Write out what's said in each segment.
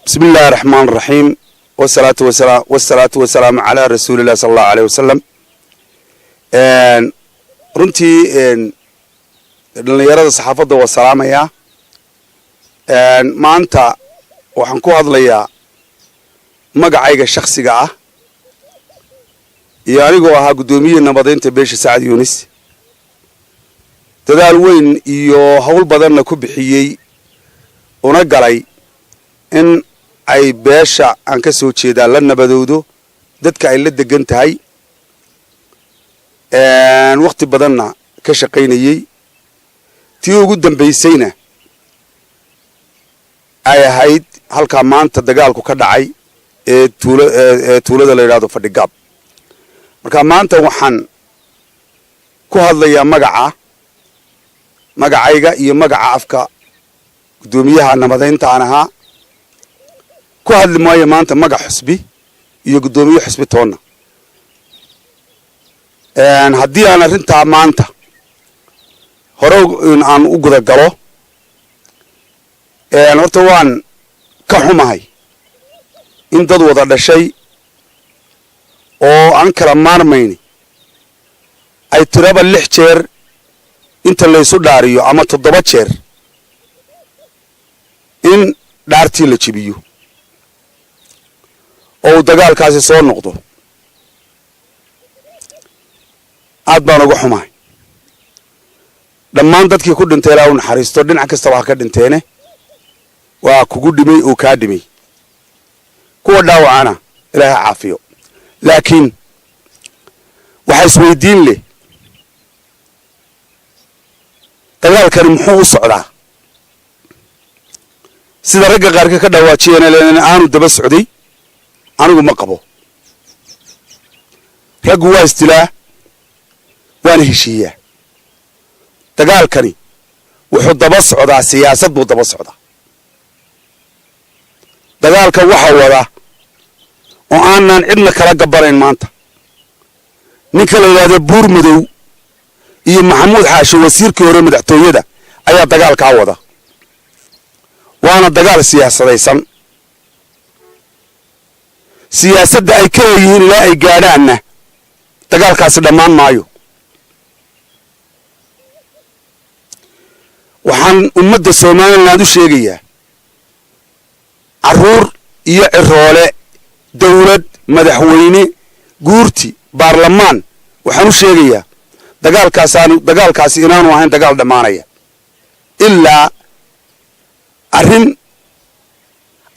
بسم الله الرحمن الرحيم والصلاة والسلام على رسول الله صلى الله عليه وسلم. runtii dhalinyarada saxaafadda waa salaamaya. maanta waxaan ku hadlayaa magacayga shakhsiga ah iyo anigoo ahaa guddoomiye nabadeynta beesha Sacad Yunis. dadaal weyn iyo hawl badanna ku bixiyay una galay in ay beesha aan ka soo jeedaa la nabadoodo dadka ay la degan tahay waqti badanna ka shaqaynayay tii ugu dambaysayna ay ahayd halka maanta dagaalku ka dhacay ee tuulada la yiraahdo Fadhigaab. marka maanta waxaan ku hadlayaa magacayga iyo magaca afka guddoomiyaha nabadeynta aan ahaa. ku hadli maayo maanta magac xusbi iyo guddoomiye xusbi toonna. haddii aan arrintaa maanta hore aan u guda galo horta waan ka xumahay in dad wada dhashay oo aan kala maarmayni ay tiraba 6 jeer inta la isu dhaariyo ama 7 jeer in dhaartii la jibiyo oo dagaalkaasi soo noqdo. aad baan uga xumahay dhammaan dadkii ku dhintay Ilaahay u naxariisto dhinac kasta wax ka dhinteene waa kugu dhimay oo ka dhimay kuwa dhaawacana Ilaahay caafiyo. laakiin waxa isweydiin leh dagaalkani muxuu u socdaa sida ragga qaarka ka dhawaajiyeen aanu daba socday anigu ma qabo. raggu waa istilaa waana heshiiyaa. dagaalkani wuxuu daba socdaa siyaasad buu daba socdaa. dagaalka waxa wada oo aanan cidna kala gabarayn maanta ninka la yiraahdo Buur Madow iyo Maxamuud Xaashi wasiirkii hore madaxtooyada ayaa dagaalka wada. waana dagaal siyaasadaysan. siyaasadda ay ka yihiin ilaa ay gaadhaanna dagaalkaasi dhammaan maayo. waxaan ummadda Soomaaliland u sheegayaa caruur iyo ciroole dawlad madaxweyne guurti baarlamaan waxaan u sheegayaa dagaalkaasi inaanu ahayn dagaal dhamaanaya ilaa arrin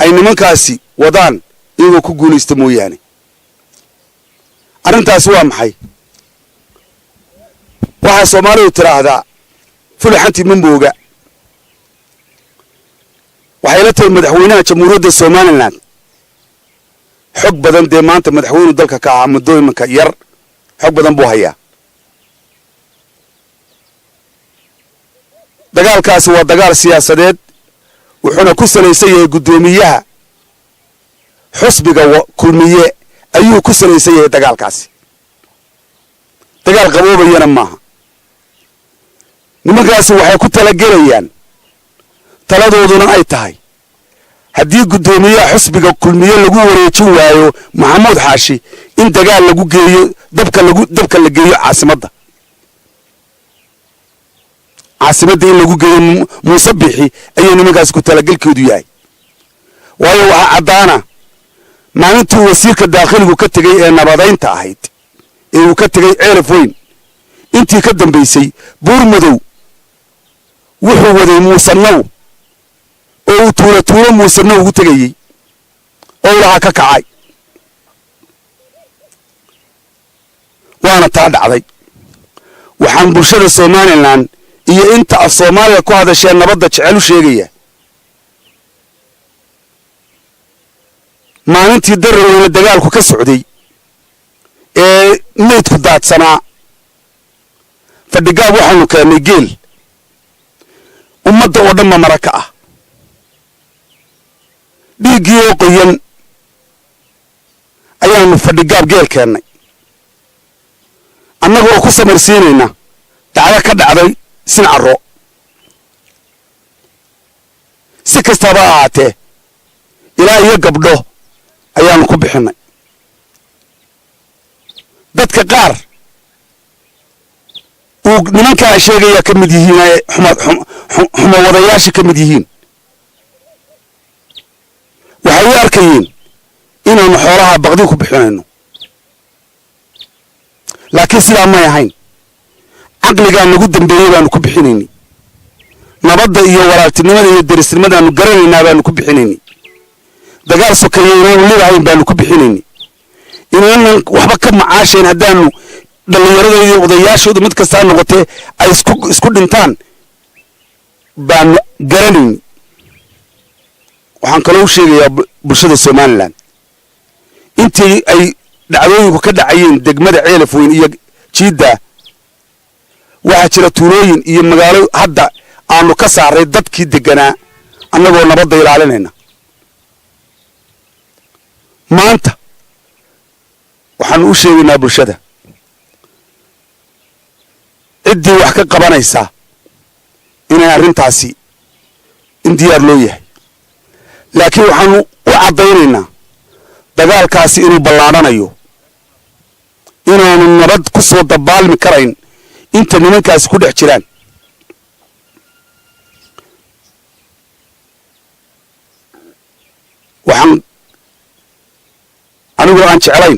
ay nimankaasi wadaan iyagoo ku guulaysta mooyaane. arrintaasi waa maxay? waxaa Soomaalidu tiraahdaa fulaxantii mamooga. waxay la tahay madaxweynaha jamhuuriyadda Soomaaliland xog badan dee maanta madaxweynuhu dalka ka ahaa muddooyinka yar xog badan buu hayaa. dagaalkaasi waa dagaal siyaasadeed wuxuuna ku salaysan yahay guddoomiyaha xusbiga kulmiye ayuu ku salaysan yahay dagaalkaasi. dagaal qaboobayana maaha. nimankaasi waxay ku talagelayaan taladooduna ay tahay haddii guddoomiyaha xusbiga kulmiye lagu wareejin waayo Maxamuud Xaashi in dagaal lagu geeyo dabka la geeyo caasimadda in lagu geeyo Muuse Bixi ayay nimankaasi ku talagalkoodu yahay. waayo waxa cadaana maalintii wasiirka daaqiligu ka tagay ee nabadeynta ahayd ee uu ka tagay Ceelaf Weyn intii ka dambeysay Buur Madow wuxuu waday Muuse Naw oo tuuro Muuse Naw ugu tagayay oo laha ka kacay. waana taa dhacday. waxaan bulshada Soomaaliland iyo inta af Soomaaliya ku hadashay nabadda jecel u sheegaya maalintii daraweyne dagaalku ka socday ee meedku daadsanaa Fadhigaab waxaanu keenay geel ummadda oo dhan maraka ah dhiigii oo qoyan ayaanu Fadhigaab geel keenay annagoo ku samarsiinayna dacdo ka dhacday Sincaro si kastaba ahaatee ilaa iyo gabdho ayaanu ku bixinay. dadka qaar uu nimankaa sheegaya ka mid yihiin ay xumo wadayaasha ka mid yihiin waxay u arkayeen inaanu xoolaha baqdi ku bixinayno, laakiin sidaa may ahayn. caqligaa nagu dambeeyey baanu ku bixinaynay, nabadda iyo walaaltinimada iyo derisnimadaanu garanaynaa baanu ku bixinaynay, dagaal sokeeye inaanu leedahayn baanu ku bixinaynay, inaanan waxba ka macaasheen haddaanu dhallinyarada iyo odayaashooda mid kastaa noqotee ay isku dhintaan baanu garanaynay. waxaan kaloo u sheegayaa bulshada Somaliland intii ay dhacdooyinku ka dhacayeen degmada Ceelaf Weyn iyo Jiida waxaa jira tuulooyin iyo magaalo hadda aanu ka saaray dadkii deganaa annagoo nabadda ilaalinayna. maanta waxaan u sheegaynaa bulshada ciddii wax ka qabanaysa inay arrintaasi in diyaar loo yahay, laakiin waxaanu u caddaynaynaa dagaalkaasi inuu ballaadhanayo, inaanu nabad ku soo dabaalmi karayn inta nimankaasi ku dhex jiraan. waxaan anigoo aan jeclayn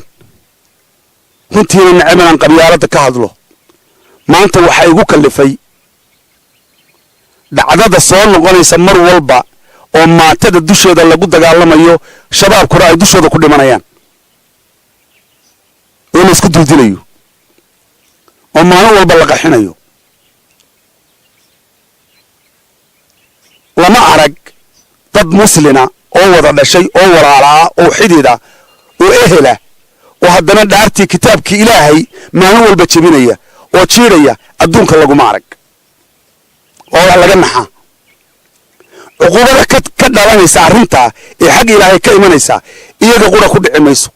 runtiina nacab inaan qabyaaladda ka hadlo, maanta waxaa igu kallifay dhacdada soo noqonaysa mar walba oo maatada dusheeda lagu dagaalamayo, shabaabkuna ay dushooda ku dhimanayaan oo la isku duldilayo oo maalin walba la qaxinayo. lama arag dad muslina oo wada dhashay oo walaalaa oo xidida oo ehela oo haddana dhaartii kitaabkii ilaahay maalin walba jebinaya oo jiidhaya adduunka laguma arag. oo wax laga naxa cuquubada ka dhalanaysa arrintaa ee xag ilaahay ka imanaysa iyaga qura ku dhici mayso,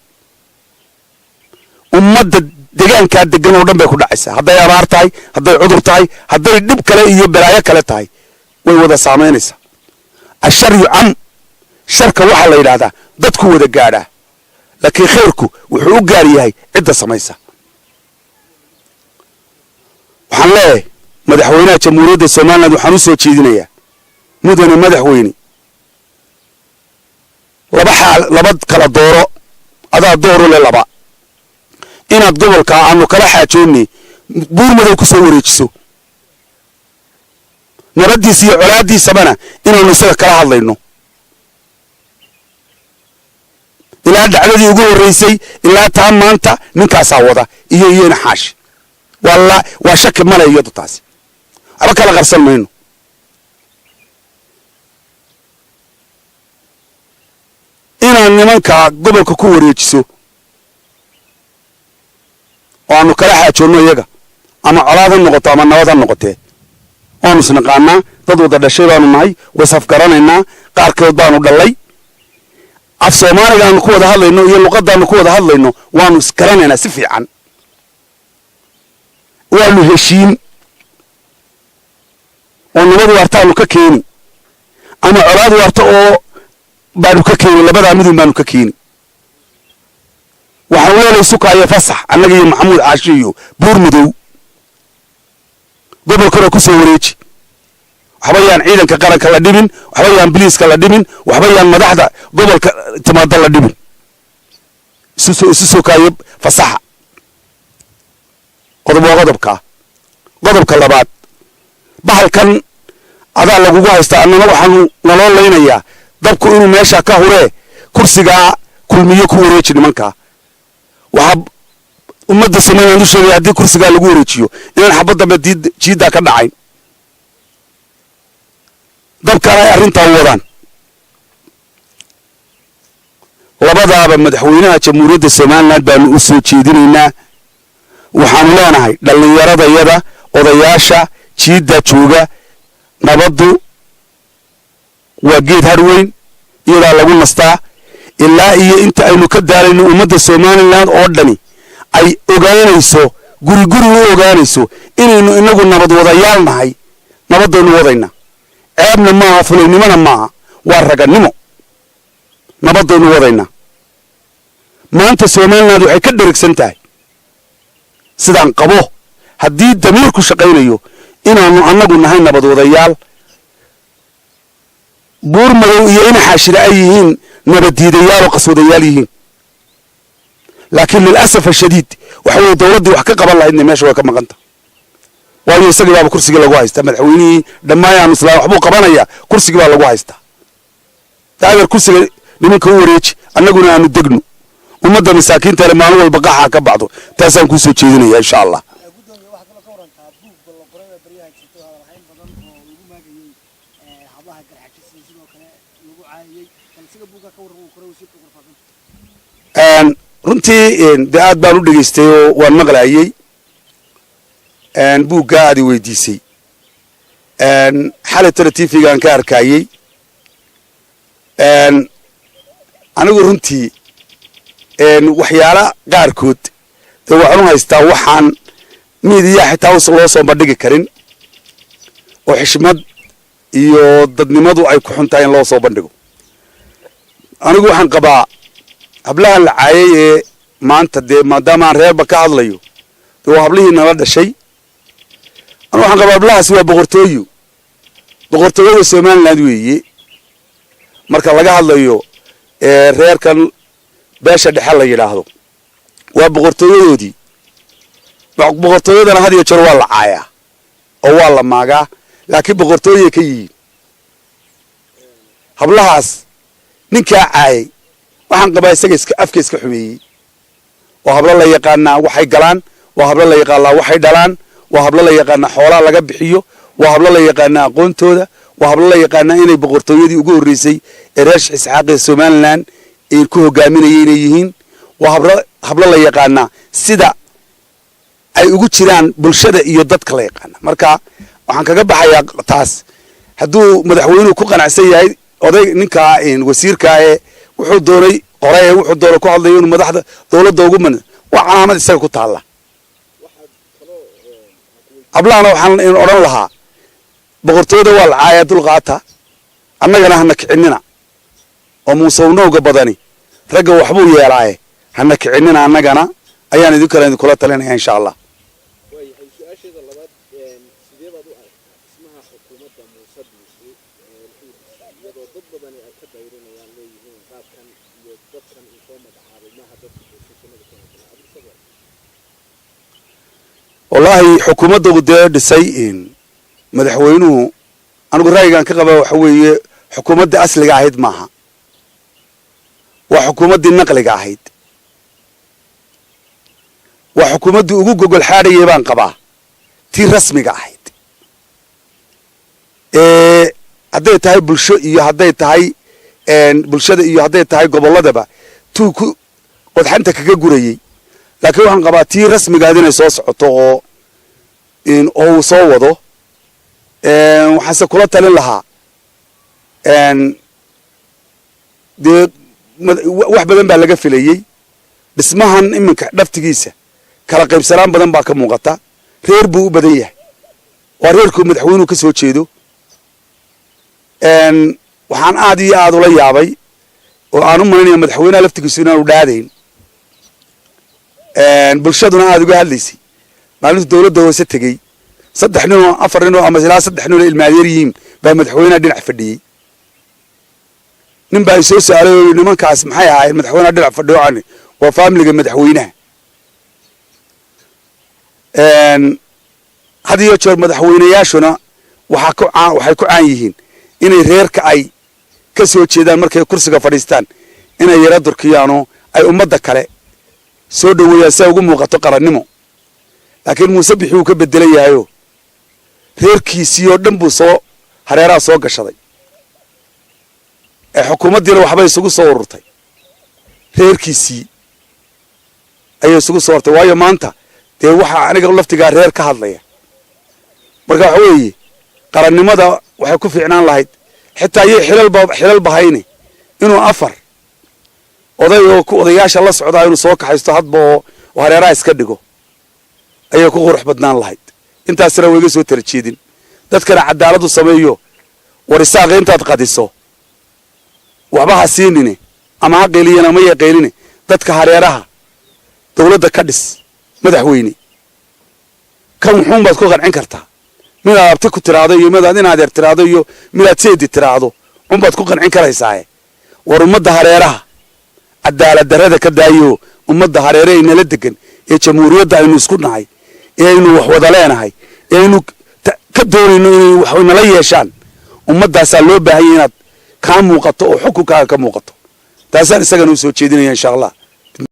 ummadda deegaankaa degan oo dhan bay ku dhacaysaa. hadday abaar tahay, hadday cudur tahay, hadday dhib kale iyo balaayo kale tahay, way wada saamaynaysaa. ashar yucam, sharka waxaa la yidhaahdaa dadku wada gaadhaa, laakiin khayrku wuxuu u gaar yahay cidda samaysa. waxaan leeyahay madaxweynaha jamhuuriyadda Somaliland waxaan u soo jeedinayaa mudane madaxweyne laba kala dooro, adaa dooro le laba, inaad gobolka aanu kala xaajoonnay buurmadow ku soo wareejiso, nabaddiisa iyo colaaddiisabana inaanu isaga kala hadlayno. ilaa dhacdadii ugu horreysay ilaa taa maanta ninkaasaa wada iyo iyana xaashi, waa shaki male iyadu taasi, waxba kala qarsan mayno. inaad nimanka gobolka ku wareejiso oo aanu kala xaajoonno iyaga, ama colaad ha noqoto ama nabad ha noqotee, waanu isnaqaanaa, dad wada dhashay baanu nahay, waysafgaranaynaa, qaarkood baanu dhallay, af soomaaliga aanu ku wada hadlayno iyo luqaddaanu ku wada hadlayno waanu isgaranaynaa si fiican, waanu heshiin oo nabad waartaanu ka keeni ama colaad waarta oo baanu ka keeni, labadaa midun baanu ka keeni. waxaan leelay sukaayo fasax annaga iyo maxamuud caashi iyo buurmadow gobolkana ku soo wareeji, waxba yaan ciidanka qaranka la dhibin, waxba yaan biliiska la dhibin, waxba yaan madaxda gobolka timaada la dhibin, isu sukaayo fasaxa. qodob waa qodobkaa. qodobka labaad, bahalkan adaa lagugu haystaa, annana waxaanu naloo laynayaa dabku inuu meesha ka huree kursigaa kulmiyo ku wareeji nimankaa. waxaa ummadda Somaliland u sheegaya haddii kursigaa lagu wareejiyo inaan xabad dambe jiiddaa ka dhacayn, dabkaan ay arrintaa u wadaan. labadaaba madaxweynaha jamhuuriyadda Somaliland baanu u soo jeedinaynaa. waxaanu leenahay dhallinyaradayada odayaasha jiidda jooga, nabaddu waa geed harweyn, iyadaa lagu nastaa ilaa iyo inta aynu ka daalayno ummadda Somaliland oo dhani ay ogaanayso, guri guri u ogaanayso inaynu inagu nabad wadayaal nahay. nabaddaynu wadayna, ceebna maaha, fulaynimona maaha, waa ragannimo. nabadaynu wadaynaa maanta Somaliland waxay ka dherigsan tahay sidaan qabo haddii damiirku shaqaynayo inaanu annagu nahay nabad wadayaal buur madow iyo in xashira ay yihiin nabadiidayaal oo qaswadayaal yihiin laakiin lil'asaf shadiid waxa weeye dawladdu wax ka qaban lahaydna meesha way ka maqanta waayo isaga baa kursiga lagu haystaa madaxweynihii dhammaan islaam waxbuu qabanaya kursiga baa lagu haystaa taageer kursiga nimanka u wareeji annaguna aanu degno ummadda masaakiinta ee maalin walba qaxa ka baxdo taasaan ku soo jeedinaya insha Allah runtii de aad baan u dhageystay oo waan maqlaayay buugga aad i weydiisay xalatana TV-gaan ka arkayay anigu runtii waxyaala qaarkood dee waxaan u haystaa waxaan miidiya xitaa loo soo bandhigi karin oo xishmad iyo dadnimadu ay ku xun tahay in loo soo bandhigo anigu waxaan qabaa hablaha la caayay ee maanta dee maadaama aan reerba ka hadlayo dee waa hablihii nala dhashay anigu waxaan qabaa hablahaasi waa boqortooyada Somaliland weeye marka laga hadlayo reerkan beesha dhexe la yiraahdo waa boqortooyadoodii boqortooyadana had iyo jeer waa la caayaa oo waa la maagaa laakiin boqortooyay ka yihiin hablahaas ninkaa caayay waxaan qabaa isaga afka iska xumeeyey waa hablo la yaqaanaa waxay galaan waa hablo la yaqaanaa waxay dhalaan waa hablo la yaqaanaa xoolaha laga bixiyo waa hablo la yaqaanaa aqoontooda waa hablo la yaqaanaa inay boqortooyadii ugu horreysay ee reer Isxaaq ee Somaliland ay ku hogaaminayeen inay yihiin waa hablo la yaqaanaa sida ay ugu jiraan bulshada iyo dadka la yaqaana marka waxaan kaga baxayaa taas hadduu madaxweynuhu ku qanacsan yahay oday ninka wasiirka ee wuxuu doonay qoray wuxuu doonay ku hadlayo inuu madaxda dawladda ugu man waa calaamad isaga ku taala hablaana waxaan in oran lahaa boqortooyada waa la caaya dulqaata annagana hana kicinina oo muusownowga badani ragga waxbuu yeelaaye hana kicinina annagana ayaan idin kula talinaya insha Allah والله حكومته قدام دسيئين مدحوينه أنا قرر رأيي كان قبل وحوي حكومة أصل قاعد معها وحكومة النقل قاعد وحكومة جوجل حاري يبان قبا تي رسمي قاعد هديت هاي بلشة هديت هاي بلشة هديت هاي قبل الله دبا تو قد حنتك كجوري لكن وحن قبا تي رسمي قاعدين يسوس عطوه إن أو صوّده وحس كل تلين لها دي واحد بدن بالجا في ليه بس ما هن إمك دفت جيسة كلا قيب سلام بدن باك مقطع غير بو بديه وريركم مدحوينه كسو تشيدو وحن عادي ولا يابي وأنا مني مدحوينه لفت جيسنا ودادين بالشدنا عادي بهالليسي معلوش الدولة دوسة تجي صدق نو أفر نو أما زلا صدق نو المديرين بمدحوينه دين عفدي نبى يسوس على نمان كاس محيا المدحوينه دين عفدي عني وفاملي مدحوينه هذه يشور مدحوينه ياشونا وحكوا عايهين إن غير كأي كسر شيء مركي كرسي فلسطين إن يردر كيانو أي أمضى كله سودو ويساوي مقطع قرنمو لكن مسبح وكبدلي هايو غير كيسيو دنبو صو هريرا صو قشدي الحكومة دي لو حبا يسوقوا صورتي غير كيسي أي يسوقوا صورتي وايو مانتا تي وحا أنا قلفتي قال غير كهضلية مرقا حوي قرنمدا waxay ku fiicnaan lahayd xitaa ay xilal bahayni inuu afar odayaasha la socdaa inuu soo kaxaysto hadba oo hareeraha iska dhigo ayay ku qurux badnaan lahayd intaasna way iga soo tarjeedin dadkana cadaaladu sameeyo warisaaq intaad qadiso waxba ha siinine ama ha qeeliyeen ama ya qeeline dadka hareeraha dawladda ka dhis madaxweyne kan wuxuun baad ku qancin kartaa midaad abti ku tiraado iyo midaad in adeer tiraado iyo midaad seedi tiraado un baad ku qancin karaysaa war ummadda hareeraha cadaalad darrada ka daayo ummadda hareeraha inala degan ee jamhuuriyadda aynu isku nahay ee aynu wax wada leenahay ee aynu ka doonayno inay wax nala yeeshaan ummaddaasaa loo baahanya inaad kaa muuqato oo xukunkaaga ka muuqato taasaan isagana u soo jeedinaya insha allah